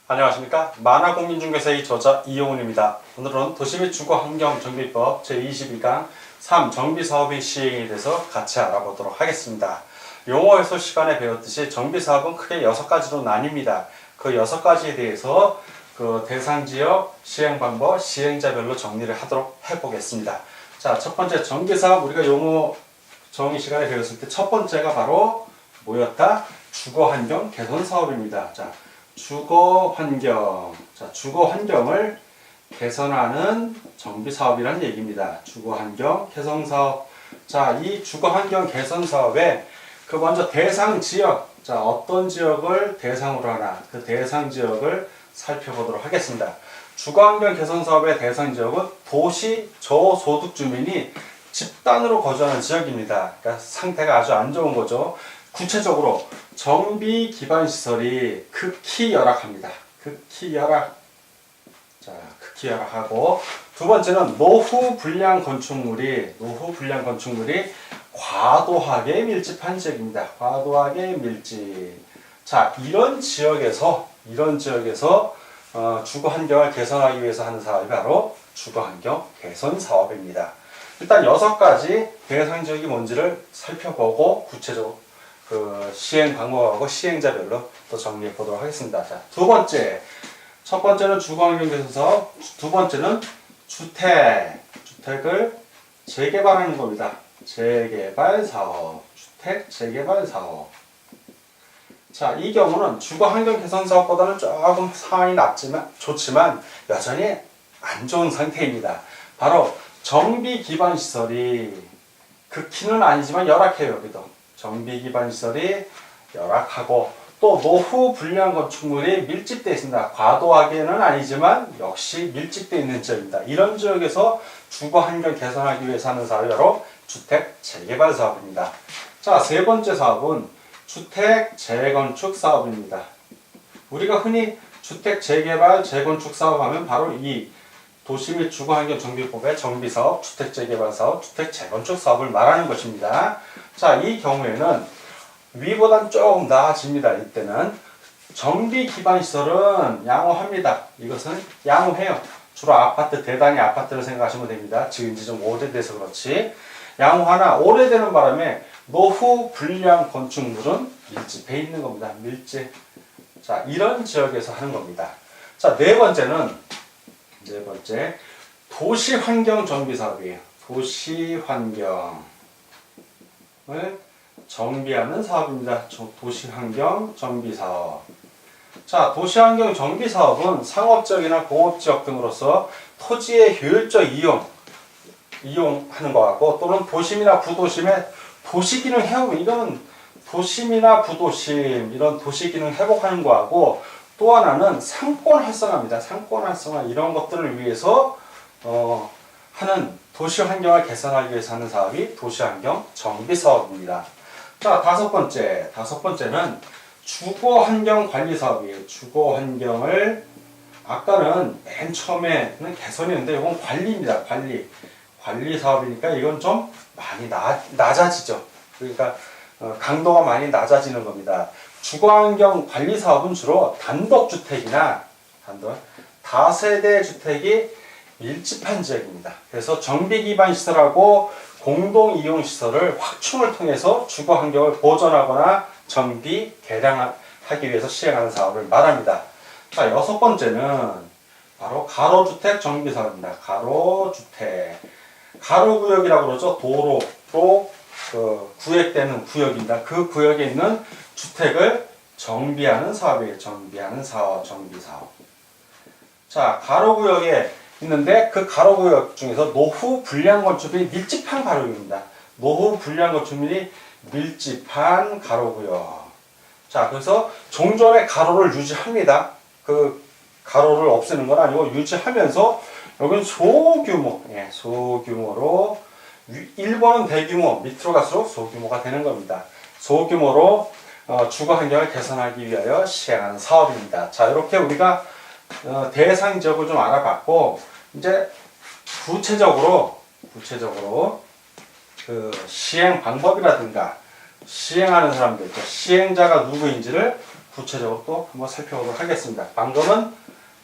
안녕하십니까. 만화공인중개사의 저자 이용훈입니다. 오늘은 도시 및 주거환경정비법 제22강 3 정비사업의 시행에 대해서 같이 알아보도록 하겠습니다. 용어에서 시간에 배웠듯이 정비사업은 크게 6가지로 나뉩니다. 그 6가지에 대해서 그 대상지역, 시행방법, 시행자별로 정리를 하도록 해보겠습니다. 자, 첫 번째 정비사업 우리가 용어 정의 시간에 배웠을 때 첫 번째가 바로 뭐였다? 주거환경 개선사업입니다. 자, 주거환경. 자, 주거환경을 개선하는 정비사업이라는 얘기입니다. 주거환경 개선사업. 자, 이 주거환경 개선사업에 그 먼저 대상지역. 자, 어떤 지역을 대상으로 하나. 그 대상지역을 살펴보도록 하겠습니다. 주거환경 개선사업의 대상지역은 도시 저소득 주민이 집단으로 거주하는 지역입니다. 그러니까 상태가 아주 안 좋은 거죠. 구체적으로 정비 기반 시설이 극히 열악합니다. 극히 열악. 자, 극히 열악하고 두 번째는 노후 불량 건축물이 과도하게 밀집한 지역입니다. 과도하게 밀집. 자, 이런 지역에서 주거 환경을 개선하기 위해서 하는 사업이 바로 주거 환경 개선 사업입니다. 일단 6가지 대상 지역이 뭔지를 살펴보고 구체적으로 그 시행 방법하고 시행자별로 또 정리해 보도록 하겠습니다. 자, 첫 번째는 주거환경 개선 사업, 두 번째는 주택을 재개발하는 겁니다. 재개발 사업, 주택 재개발 사업. 자, 이 경우는 주거환경 개선 사업보다는 조금 상황이 좋지만 여전히 안 좋은 상태입니다. 바로 정비 기반 시설이 극히는 아니지만 열악해요. 여기도 정비 기반 시설이 열악하고 또 노후 불량 건축물이 밀집되어 있습니다. 과도하게는 아니지만 역시 밀집되어 있는 지역입니다. 이런 지역에서 주거 환경 개선하기 위해서 하는 사업이 바로 주택 재개발 사업입니다. 자, 세 번째 사업은 주택 재건축 사업입니다. 우리가 흔히 주택 재개발 재건축 사업 하면 바로 이 도시 및 주거환경정비법의 정비사업, 주택재개발사업, 주택재건축 사업을 말하는 것입니다. 자, 이 경우에는 위보단 조금 나아집니다. 이때는 정비 기반 시설은 양호합니다. 이것은 양호해요. 주로 아파트, 대단위 아파트를 생각하시면 됩니다. 지은 지 좀 오래돼서 그렇지. 양호하나 오래되는 바람에 노후 불량 건축물은 밀집해 있는 겁니다. 밀집. 자, 이런 지역에서 하는 겁니다. 자, 네 번째 도시환경 정비사업이에요. 도시환경을 정비하는 사업입니다. 도시환경 정비사업. 자, 도시환경 정비사업은 상업지역이나 공업지역 등으로서 토지의 효율적 이용하는 것하고 또는 도심이나 부도심의 도시기능 회복, 이런 도심이나 부도심, 이런 도시기능 회복하는 것하고 또 하나는 상권 활성화입니다. 상권 활성화 이런 것들을 위해서 하는 도시 환경을 개선하기 위해서 하는 사업이 도시환경 정비 사업입니다. 자, 다섯 번째는 주거 환경 관리 사업이에요. 주거 환경을 아까는 맨 처음에는 개선이었는데 이건 관리입니다. 관리 사업이니까 이건 좀 많이 낮아지죠. 그러니까 강도가 많이 낮아지는 겁니다. 주거환경 관리 사업은 주로 단독주택이나 다세대 주택이 밀집한 지역입니다. 그래서 정비 기반 시설하고 공동 이용 시설을 확충을 통해서 주거환경을 보존하거나 정비 개량하기 위해서 시행하는 사업을 말합니다. 자, 6번째는 바로 가로주택 정비 사업입니다. 가로구역이라고 그러죠. 도로로 구획되는 구역입니다. 그 구역에 있는 주택을 정비하는 사업이에요. 정비하는 사업, 정비사업. 자, 가로구역에 있는데 그 가로구역 중에서 노후 불량 건축물이 밀집한 가로구역입니다. 노후 불량 건축물이 밀집한 가로구역. 자, 그래서 종전의 가로를 유지합니다. 그 가로를 없애는 건 아니고 유지하면서 여기는 소규모로 1번은 대규모, 밑으로 갈수록 소규모가 되는 겁니다. 소규모로 주거 환경을 개선하기 위하여 시행하는 사업입니다. 자, 이렇게 우리가 대상 지역을 좀 알아봤고 이제 구체적으로 그 시행 방법이라든가 시행하는 사람들, 시행자가 누구인지를 구체적으로 또 한번 살펴보도록 하겠습니다. 방금은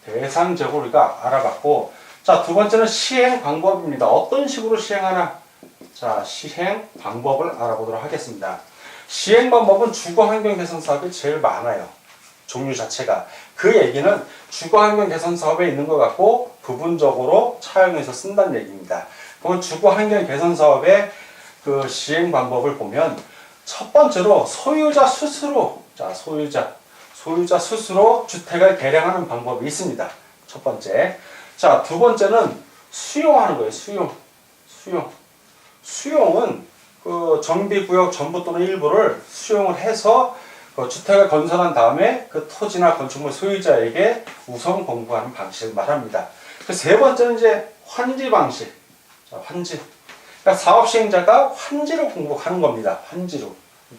대상적으로 우리가 알아봤고, 자, 두 번째는 시행 방법입니다. 어떤 식으로 시행하나? 자, 시행 방법을 알아보도록 하겠습니다. 시행 방법은 주거 환경 개선 사업이 제일 많아요. 종류 자체가. 그 얘기는 주거 환경 개선 사업에 있는 것 같고 부분적으로 차용해서 쓴다는 얘기입니다. 그러면 주거 환경 개선 사업의 그 시행 방법을 보면 첫 번째로 소유자 스스로, 자, 소유자 스스로 주택을 개량하는 방법이 있습니다. 첫 번째. 자, 두 번째는 수용하는 거예요. 수용은 그 정비구역 전부 또는 일부를 수용을 해서 그 주택을 건설한 다음에 그 토지나 건축물 소유자에게 우선 공급하는 방식을 말합니다. 그 세 번째는 이제 환지 방식. 자, 환지. 그러니까 사업 시행자가 환지로 공급하는 겁니다. 환지로.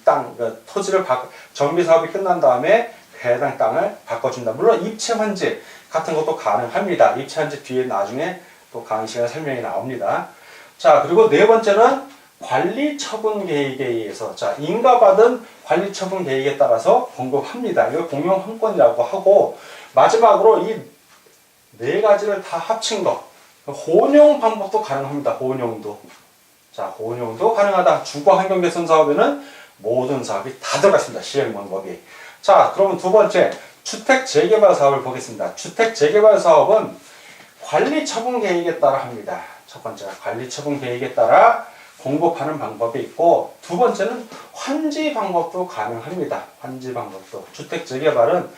땅, 그러니까 토지를 정비 사업이 끝난 다음에 해당 땅을 바꿔준다. 물론 입체 환지 같은 것도 가능합니다. 입체 환지 뒤에 나중에 또 강의 시간에 설명이 나옵니다. 자, 그리고 네 번째는 관리 처분 계획에 의해서, 자, 인가받은 관리 처분 계획에 따라서 공급합니다. 이걸 공용 환권이라고 하고, 마지막으로 이 네 가지를 다 합친 거, 혼용 방법도 가능합니다. 혼용도. 자, 혼용도 가능하다. 주거 환경 개선 사업에는 모든 사업이 다 들어가 있습니다. 시행 방법이. 자, 그러면 두 번째, 주택 재개발 사업을 보겠습니다. 주택 재개발 사업은 관리 처분 계획에 따라 합니다. 첫 번째, 관리 처분 계획에 따라 공급하는 방법이 있고, 두 번째는 환지 방법도 가능합니다. 환지 방법도. 주택 재개발은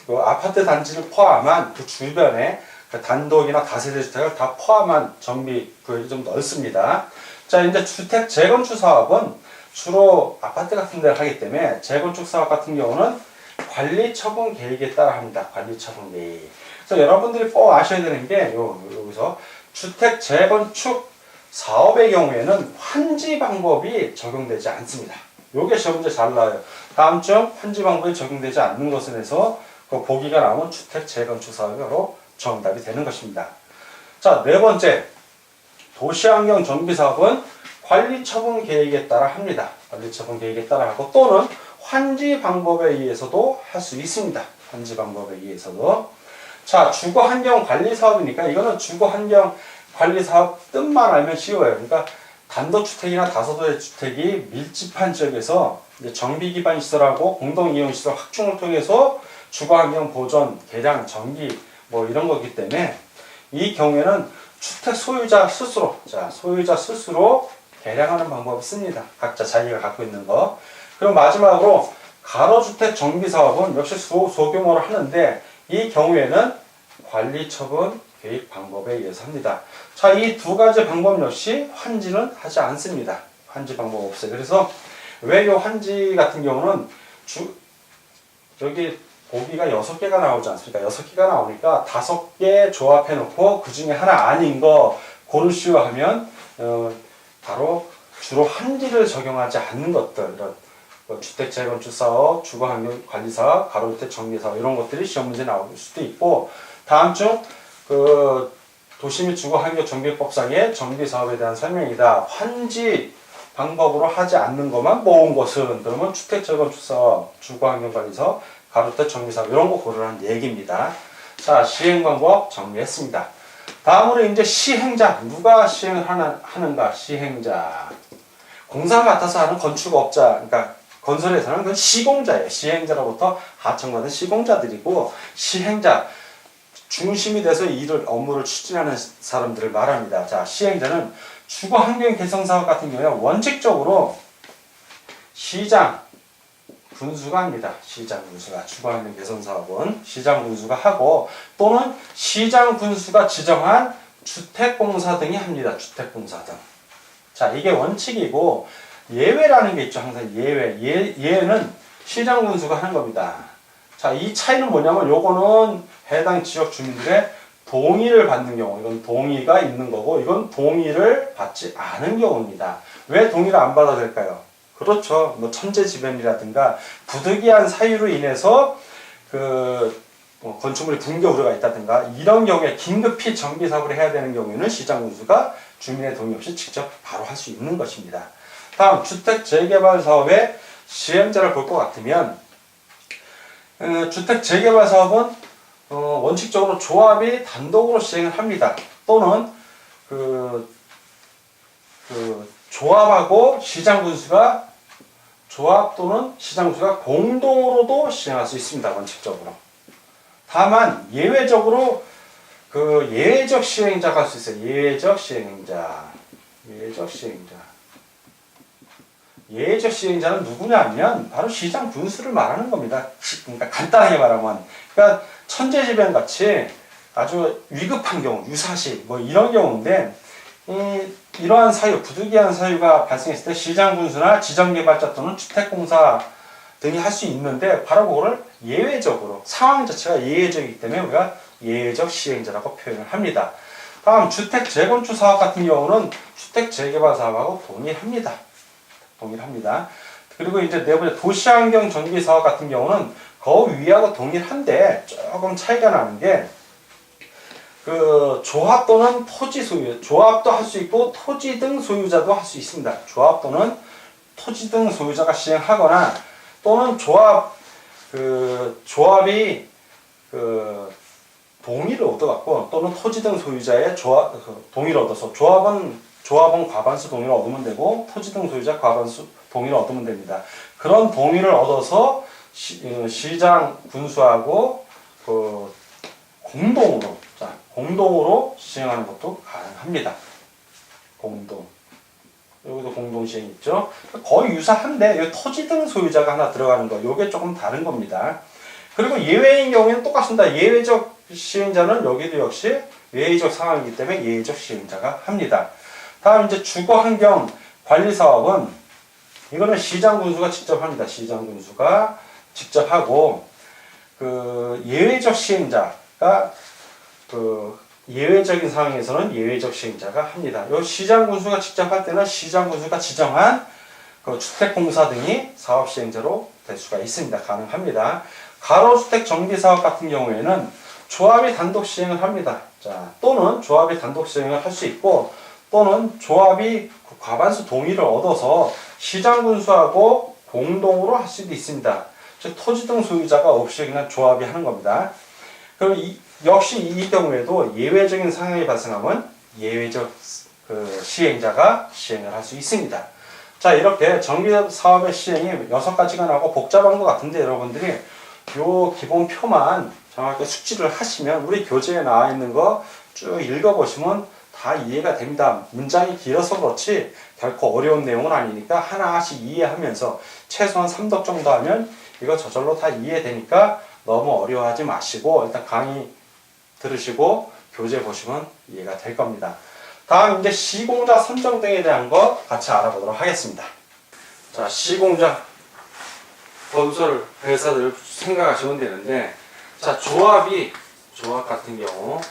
그 아파트 단지를 포함한 그 주변에 그 단독이나 다세대 주택을 다 포함한 정비 구역이 좀 넓습니다. 자, 이제 주택 재건축 사업은 주로 아파트 같은 데를 하기 때문에 재건축 사업 같은 경우는 관리 처분 계획에 따라 합니다. 관리 처분 계획. 그래서 여러분들이 꼭 아셔야 되는 게 여기서 주택 재건축 사업의 경우에는 환지 방법이 적용되지 않습니다. 요게 시험 문제 잘 나와요. 다음 중 환지 방법이 적용되지 않는 것에 대해서 그 보기가 나오면 주택 재건축 사업으로 정답이 되는 것입니다. 자, 네 번째, 도시환경 정비 사업은 관리 처분 계획에 따라 합니다. 관리 처분 계획에 따라 하고, 또는 환지 방법에 의해서도 할 수 있습니다. 환지 방법에 의해서도. 자, 주거 환경 관리 사업이니까 이거는 주거 환경 관리 사업 뜻만 알면 쉬워요. 그러니까 단독주택이나 다세대 주택이 밀집한 지역에서 이제 정비 기반 시설하고 공동 이용 시설 확충을 통해서 주거 환경 보존, 개량, 정비 뭐 이런 거기 때문에 이 경우에는 주택 소유자 스스로, 자, 소유자 스스로 개량하는 방법을 씁니다. 각자 자기가 갖고 있는 거. 그리고 마지막으로 가로주택 정비 사업은 역시 소규모로 하는데 이 경우에는 관리 처분 계획 방법에 의해서 합니다. 자, 이 두 가지 방법 역시 환지는 하지 않습니다. 환지 방법 없어요. 그래서 왜 이 환지 같은 경우는 여기 보기가 6개가 나오지 않습니까? 6개가 나오니까 5개 조합해 놓고 그 중에 하나 아닌 거 고르시오 하면 바로 주로 환지를 적용하지 않는 것들, 이런 주택 재건축 사업, 주거 환경 관리 사업, 가로주택 정비 사업 이런 것들이 시험 문제 나올 수도 있고, 다음 중 그 도시 및 주거 환경 정비법상의 정비 사업에 대한 설명이다. 환지 방법으로 하지 않는 것만 모은 것은 그러면 주택 재건축 사업, 주거 환경 관리 사업, 가로주택 정비 사업 이런 거 고르라는 얘기입니다. 자, 시행 방법 정리했습니다. 다음으로 이제 시행자, 누가 시행을 하는가? 시행자. 공사 맡아서 하는 건축업자, 그러니까 건설에서는 그건 시공자예요. 시행자로부터 하청받은 시공자들이고, 시행자, 중심이 돼서 업무를 추진하는 사람들을 말합니다. 자, 시행자는 주거 환경 개선 사업 같은 경우에 원칙적으로 시장 군수가 합니다. 시장 군수가. 주거 환경 개선 사업은 시장 군수가 하고, 또는 시장 군수가 지정한 주택공사 등이 합니다. 주택공사 등. 자, 이게 원칙이고, 예외라는 게 있죠. 항상 예외는 시장 군수가 하는 겁니다. 자, 이 차이는 뭐냐면 요거는 해당 지역 주민들의 동의를 받는 경우, 이건 동의가 있는 거고, 이건 동의를 받지 않은 경우입니다. 왜 동의를 안 받아야 될까요? 그렇죠. 뭐 천재지변이라든가 부득이한 사유로 인해서 건축물이 붕괴 우려가 있다든가 이런 경우에 긴급히 정비 사업을 해야 되는 경우에는 시장 군수가 주민의 동의 없이 직접 바로 할 수 있는 것입니다. 다음, 주택 재개발 사업의 시행자를 볼 것 같으면 주택 재개발 사업은 원칙적으로 조합이 단독으로 시행을 합니다. 또는 조합하고 시장군수가 조합 또는 시장군수가 공동으로도 시행할 수 있습니다. 원칙적으로. 다만 예외적으로 예외적 시행자가 할 수 있어요. 예외적 시행자. 예외적 시행자는 누구냐면 바로 시장 군수를 말하는 겁니다. 그러니까 간단하게 말하면, 그러니까 천재지변 같이 아주 위급한 경우, 유사시 뭐 이런 경우인데, 이러한 사유, 부득이한 사유가 발생했을 때 시장 군수나 지정개발자 또는 주택공사 등이 할 수 있는데, 바로 그거를 예외적으로, 상황 자체가 예외적이기 때문에 우리가 예외적 시행자라고 표현을 합니다. 다음 주택 재건축 사업 같은 경우는 주택 재개발 사업하고 동일합니다. 그리고 이제 네 번째 도시환경 정비 사업 같은 경우는 그 위하고 동일한데 조금 차이가 나는 게 조합 또는 토지 소유, 조합도 할 수 있고 토지 등 소유자도 할 수 있습니다. 조합 또는 토지 등 소유자가 시행하거나 또는 조합이 동의를 얻어갖고 또는 토지 등 소유자의 동의를 얻어서 조합은 과반수 동의를 얻으면 되고 토지 등 소유자 과반수 동의를 얻으면 됩니다. 그런 동의를 얻어서 시장 군수하고 공동으로 시행하는 것도 가능합니다. 여기도 공동 시행 있죠. 거의 유사한데 여기 토지 등 소유자가 하나 들어가는 거, 요게 조금 다른 겁니다. 그리고 예외인 경우에는 똑같습니다. 예외적 시행자는 여기도 역시 예외적 상황이기 때문에 예외적 시행자가 합니다. 다음 이제 주거환경 관리 사업은 이거는 시장 군수가 직접 합니다. 시장 군수가 직접 하고 예외적 시행자가 예외적인 상황에서는 예외적 시행자가 합니다. 이 시장 군수가 직접 할 때는 시장 군수가 지정한 주택공사 등이 사업 시행자로 될 수가 있습니다. 가능합니다. 가로주택 정비 사업 같은 경우에는 조합이 단독 시행을 합니다. 또는 조합이 단독 시행을 할 수 있고 또는 조합이 과반수 동의를 얻어서 시장 군수하고 공동으로 할 수도 있습니다. 즉 토지 등 소유자가 없이 그냥 조합이 하는 겁니다. 그럼 역시 이 경우에도 예외적인 상황이 발생하면 예외적 시행자가 시행을 할 수 있습니다. 자, 이렇게 정비 사업의 시행이 6가지가 나오고 복잡한 것 같은데 여러분들이 요 기본 표만 정확하게 숙지를 하시면 우리 교재에 나와 있는 거 쭉 읽어보시면 다 이해가 됩니다. 문장이 길어서 그렇지 결코 어려운 내용은 아니니까 하나씩 이해하면서 최소한 3독 정도 하면 이거 저절로 다 이해되니까 너무 어려워하지 마시고 일단 강의 들으시고 교재 보시면 이해가 될 겁니다. 다음 이제 시공자 선정 등에 대한 거 같이 알아보도록 하겠습니다. 자, 시공자 건설 회사들 생각하시면 되는데, 자, 조합 같은 경우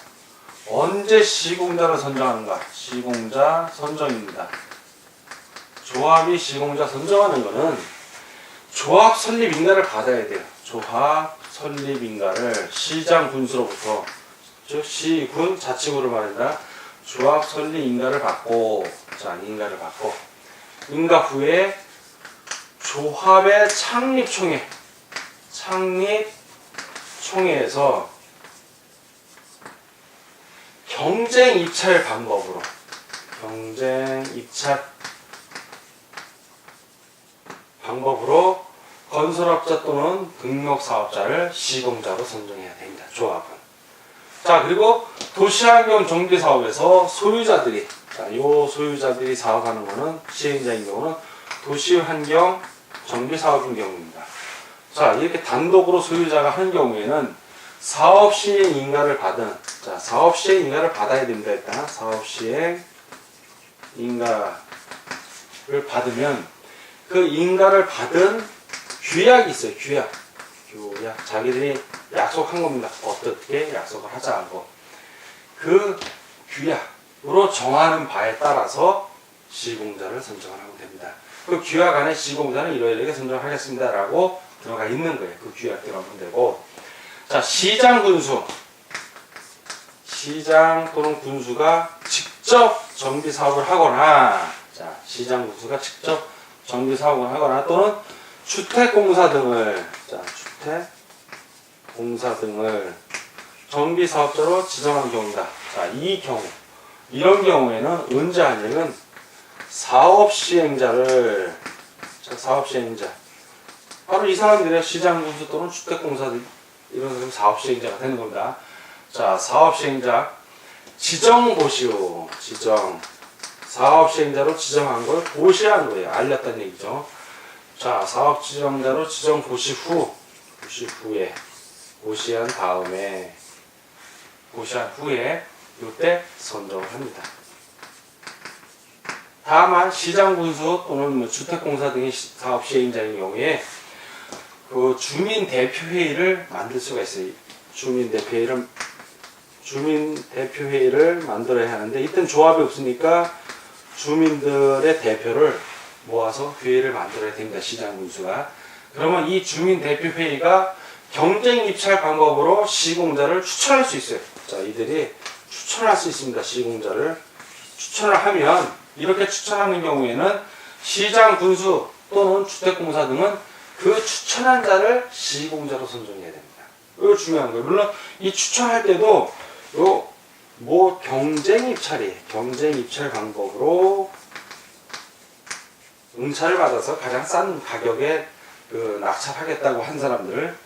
언제 시공자를 선정하는가? 시공자 선정입니다. 조합이 시공자 선정하는 거는 조합 설립 인가를 받아야 돼요. 조합 설립 인가를 시장 군수로부터, 즉 시군 자치구를 말한다. 조합 설립 인가를 받고, 인가 후에 조합의 창립총회에서 경쟁 입찰 방법으로 건설업자 또는 등록사업자를 시공자로 선정해야 됩니다. 조합은. 자, 그리고 도시환경 정비 사업에서 소유자들이, 요 소유자들이 사업하는 거는 시행자인 경우는 도시환경 정비 사업인 경우입니다. 자, 이렇게 단독으로 소유자가 하는 경우에는 사업 시행 인가를 받은, 사업 시행 인가를 받아야 됩니다. 일단 사업 시행 인가를 받으면 그 인가를 받은 규약이 있어요. 규약. 자기들이 약속한 겁니다. 어떻게 약속을 하자고. 그 규약으로 정하는 바에 따라서 시공자를 선정을 하면 됩니다. 그 규약 안에 시공자는 이러이러하게 선정하겠습니다 라고 들어가 있는 거예요. 그 규약대로 하면 되고. 자, 시장 또는 군수가 직접 정비 사업을 하거나, 시장 군수가 직접 정비 사업을 하거나 또는 주택공사 등을, 공사 등을 정비사업자로 지정한 경우다. 자, 이 경우, 이런 경우에는 언제 하냐면 사업시행자를, 자, 사업시행자, 바로 이 사람들의 시장군수 또는 주택공사들, 이런 사람이 사업시행자가 되는 겁니다. 자, 사업시행자 지정 보시오. 지정, 사업시행자로 지정한 걸 보시한 거예요. 알렸다는 얘기죠. 자, 사업지정자로 지정 보시한 다음에, 보시한 후에 이때 선정을 합니다. 다만 시장군수 또는 뭐 주택공사 등의 사업시행자의 경우에 그 주민대표회의를 만들 수가 있어요. 주민대표회의를 만들어야 하는데, 이때는 조합이 없으니까 주민들의 대표를 모아서 회의를 만들어야 됩니다. 시장군수가. 그러면 이 주민대표회의가 경쟁 입찰 방법으로 시공자를 추천할 수 있어요. 자, 이들이 추천할 수 있습니다. 시공자를 추천을 하면, 이렇게 추천하는 경우에는 시장군수 또는 주택공사 등은 그 추천한 자를 시공자로 선정해야 됩니다. 이거 중요한 거예요. 물론 이 추천할 때도 뭐 경쟁 입찰 방법으로 응찰을 받아서 가장 싼 가격에 그 낙찰하겠다고 한 사람들을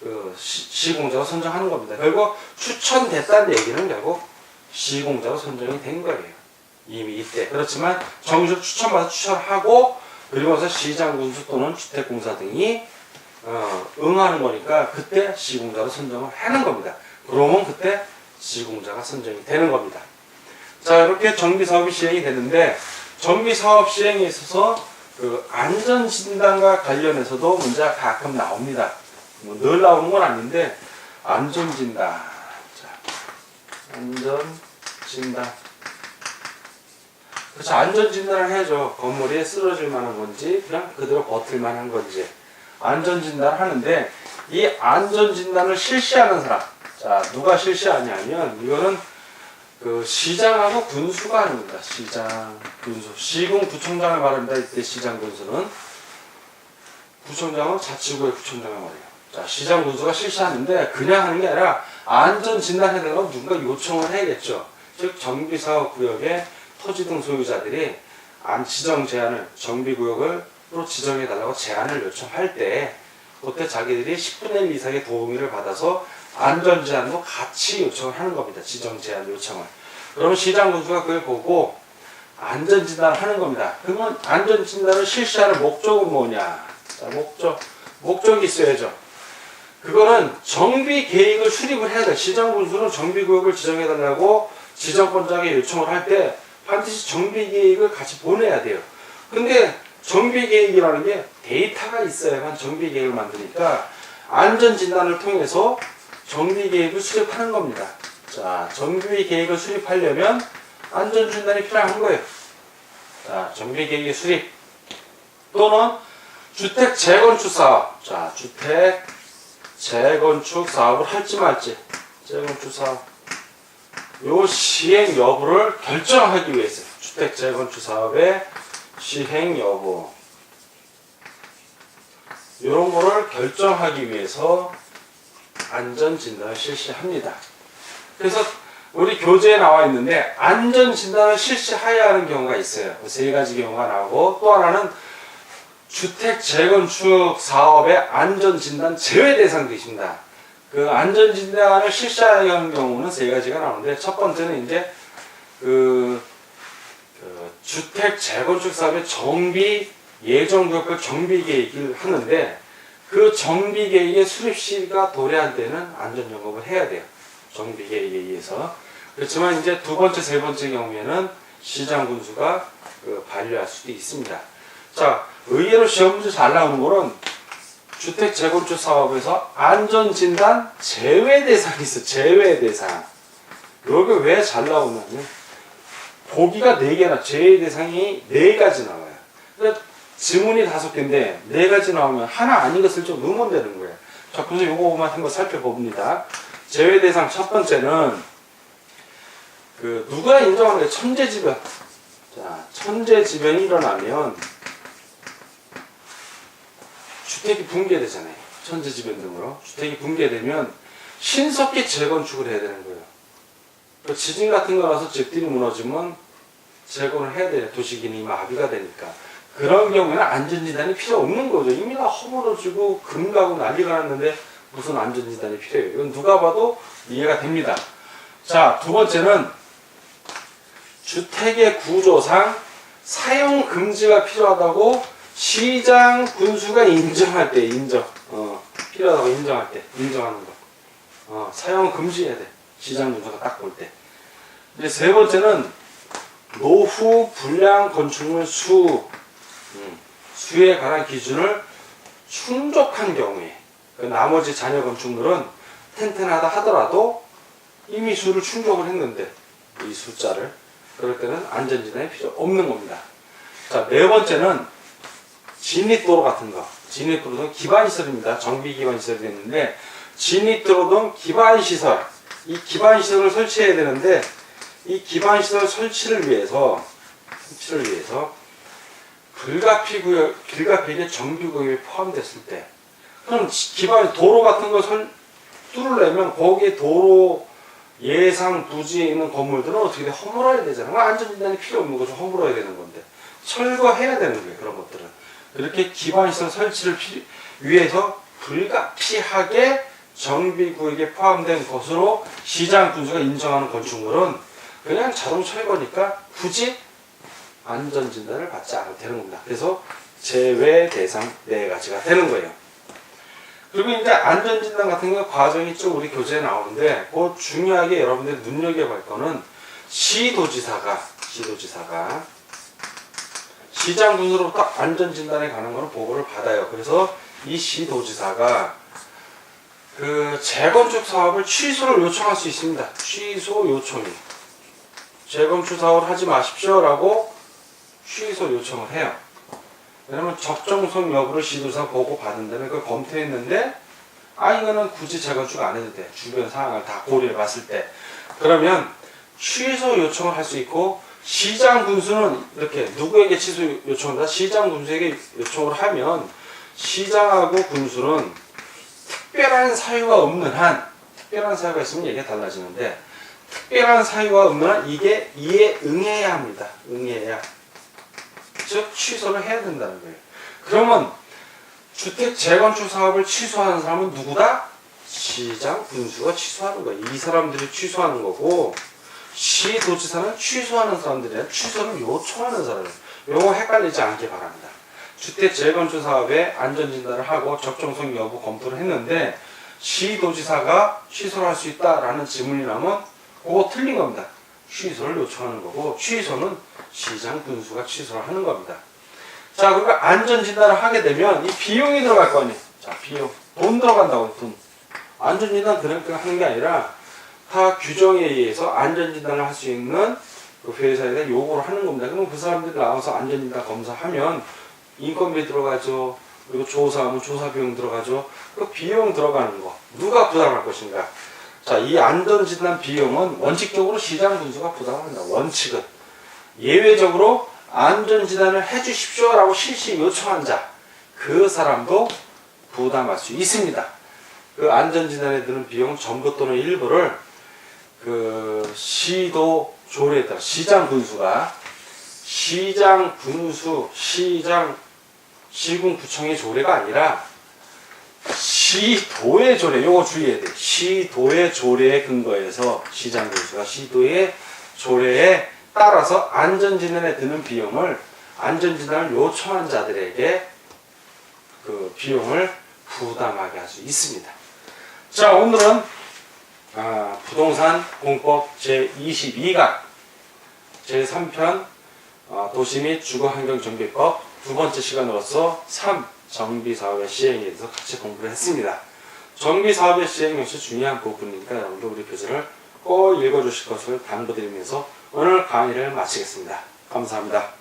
그 시공자로 선정하는 겁니다. 결국 추천됐다는 얘기는 결국 시공자로 선정이 된 거예요. 이미 이때. 그렇지만 정식 추천받아서 추천하고, 그리고서 시장군수 또는 주택공사 등이 응하는 거니까 그때 시공자로 선정을 하는 겁니다. 그러면 그때 시공자가 선정이 되는 겁니다. 자, 이렇게 정비사업이 시행이 되는데, 정비사업 시행에 있어서 그 안전진단과 관련해서도 문제가 가끔 나옵니다. 뭐 늘 나오는 건 아닌데, 안전진단. 자, 안전진단. 그렇죠. 안전진단을 해야죠. 건물이 쓰러질 만한 건지, 그냥 그대로 버틸 만한 건지. 안전진단을 하는데, 이 안전진단을 실시하는 사람. 자, 누가 실시하냐면, 이거는 그 시장하고 군수가 하는 겁니다. 시장, 군수. 시군구청장을 말합니다. 이때 시장군수는. 구청장은 자치구의 구청장을 말해요. 자, 시장군수가 실시하는데, 그냥 하는 게 아니라 안전진단해야 되려면 누군가 요청을 해야겠죠. 즉, 정비사업구역에 토지 등 소유자들이 지정 제한을, 정비구역으로 지정해달라고 제한을 요청할 때, 그때 자기들이 10분의 1 이상의 동의를 받아서 안전제한도 같이 요청을 하는 겁니다. 지정 제한 요청을. 그러면 시장군수가 그걸 보고 안전진단을 하는 겁니다. 그러면 안전진단을 실시하는 목적은 뭐냐? 자, 목적이 있어야죠. 그거는 정비계획을 수립을 해야 돼. 시장군수는 정비구역을 지정해달라고 지정권자에게 요청을 할 때 반드시 정비계획을 같이 보내야 돼요. 근데 정비계획이라는 게 데이터가 있어야만 정비계획을 만드니까 안전진단을 통해서 정비계획을 수립하는 겁니다. 자, 정비계획을 수립하려면 안전진단이 필요한 거예요. 자, 정비계획의 수립 또는 주택 재건축 사업. 자, 주택 재건축 사업을 할지 말지. 재건축 사업. 요 시행 여부를 결정하기 위해서 주택 재건축 사업의 시행 여부. 이런 거를 결정하기 위해서 안전진단을 실시합니다. 그래서 우리 교재에 나와 있는데 안전진단을 실시해야 하는 경우가 있어요. 세 가지 경우가 나오고, 또 하나는 주택 재건축 사업의 안전진단 제외 대상도 있습니다. 그 안전진단을 실시해야 하는 경우는 세 가지가 나오는데, 첫 번째는 이제 그 주택 재건축 사업의 정비 예정구역별 정비계획을 하는데, 그 정비계획의 수립시가 도래한 때는 안전점검을 해야 돼요. 정비계획에 의해서. 그렇지만 이제 두 번째, 세 번째 경우에는 시장군수가 반려할 수도 있습니다. 자, 의외로 시험 문제 잘 나오는 거는 주택 재건축 사업에서 안전진단 제외 대상이 있어. 제외 대상. 여기 왜 잘 나오냐면 보기가 4개나, 제외 대상이 4가지 나와요. 그러니까 지문이 5개인데 4가지 나오면 하나 아닌 것을 좀 넣으면 되는 거예요. 자, 그래서 요거만 한번 살펴봅니다. 제외 대상 첫 번째는 누가 인정하는 게 천재지변. 자, 천재지변이 일어나면 주택이 붕괴되잖아요. 천재지변 등으로 주택이 붕괴되면 신속히 재건축을 해야 되는 거예요. 그 지진 같은 거라서 집들이 무너지면 재건을 해야 돼요. 도시기능이 마비가 되니까. 그런 경우에는 안전진단이 필요 없는 거죠. 이미 다 허물어지고 금가고 난리가 났는데 무슨 안전진단이 필요해요. 이건 누가 봐도 이해가 됩니다. 자, 두 번째는 주택의 구조상 사용 금지가 필요하다고 시장 군수가 인정할 때, 필요하다고 인정할 때, 인정하는 거. 사용 금지해야 돼. 시장 군수가 딱 볼 때. 이제 세 번째는 노후 불량 건축물 수에 관한 기준을 충족한 경우에, 그 나머지 잔여 건축물은 튼튼하다 하더라도 이미 수를 충족을 했는데, 이 숫자를, 그럴 때는 안전진단이 필요 없는 겁니다. 자, 네 번째는 진입도로 같은 거. 진입도로는 기반시설입니다. 정비 기반시설이 있는데, 진입도로 등 기반시설, 이 기반시설을 설치해야 되는데, 이 기반시설 설치를 위해서 길가피구역에 정비구역이 포함됐을 때, 그럼 기반 도로 같은 걸 뚫으려면 거기에 도로 예상 부지에 있는 건물들은 어떻게 돼? 허물어야 되잖아요. 안전진단이 필요 없는 거죠. 허물어야 되는 건데 철거해야 되는 거예요. 그런 것들은 이렇게 기반시설 설치를 위해서 불가피하게 정비구역에 포함된 것으로 시장 군수가 인정하는 건축물은 그냥 자동 철거니까 굳이 안전진단을 받지 않아도 되는 겁니다. 그래서 제외 대상 4가지가 되는 거예요. 그리고 이제 안전진단 같은 거 과정이 좀 우리 교재에 나오는데, 그 중요하게 여러분들이 눈여겨볼 거는 시도지사가 시장 군수로부터 안전진단에 관한 거는 보고를 받아요. 그래서 이 시도지사가 그 재건축 사업을 취소를 요청할 수 있습니다. 취소 요청이. 재건축 사업을 하지 마십시오라고 취소 요청을 해요. 왜냐면 적정성 여부를 시도지사 보고 받은 다음에 그걸 검토했는데, 이거는 굳이 재건축 안 해도 돼. 주변 상황을 다 고려해 봤을 때. 그러면 취소 요청을 할 수 있고, 시장 군수는 이렇게 누구에게 취소 요청을 한다? 시장 군수에게 요청을 하면 시장하고 군수는 특별한 사유가 없는 한, 특별한 사유가 있으면 얘기가 달라지는데, 특별한 사유가 없는 한 이에 응해야 합니다. 응해야. 즉 취소를 해야 된다는 거예요. 그러면 주택 재건축 사업을 취소하는 사람은 누구다? 시장 군수가 취소하는 거예요. 이 사람들이 취소하는 거고, 시도지사는 취소하는 사람들이 아니라 취소를 요청하는 사람이에요. 요거 헷갈리지 않게 바랍니다. 주택 재건축 사업에 안전진단을 하고 적정성 여부 검토를 했는데 시도지사가 취소를 할 수 있다라는 지문이 나면 그거 틀린 겁니다. 취소를 요청하는 거고, 취소는 시장 군수가 취소를 하는 겁니다. 자, 그러니까 안전진단을 하게 되면 이 비용이 들어갈 거 아니에요. 자, 비용. 돈 들어간다고, 돈. 안전진단 그러니까 하는 게 아니라 다 규정에 의해서 안전진단을 할 수 있는 그 회사에다 요구를 하는 겁니다. 그러면 그 사람들이 나와서 안전진단 검사하면 인건비 들어가죠. 그리고 조사하면 조사 비용 들어가죠. 그 비용 들어가는 거. 누가 부담할 것인가? 자, 이 안전진단 비용은 원칙적으로 시장 군수가 부담합니다. 원칙은. 예외적으로 안전진단을 해주십시오라고 실시 요청한 자, 그 사람도 부담할 수 있습니다. 그 안전진단에 드는 비용 전부 또는 일부를 그 시도 조례에 따라 시장 군수가 시군구청의 조례가 아니라 시도의 조례, 요거 주의해야 돼. 시도의 조례에 근거해서 시장 군수가 시도의 조례에 따라서 안전진단에 드는 비용을 안전진단을 요청한 자들에게 그 비용을 부담하게 할 수 있습니다. 자, 오늘은 부동산 공법 제22강 제3편 도시 및 주거환경정비법 두 번째 시간으로서 3. 정비사업의 시행에 대해서 같이 공부를 했습니다. 정비사업의 시행 역시 중요한 부분이니까 여러분들 우리 교재를 꼭 읽어주실 것을 당부드리면서 오늘 강의를 마치겠습니다. 감사합니다.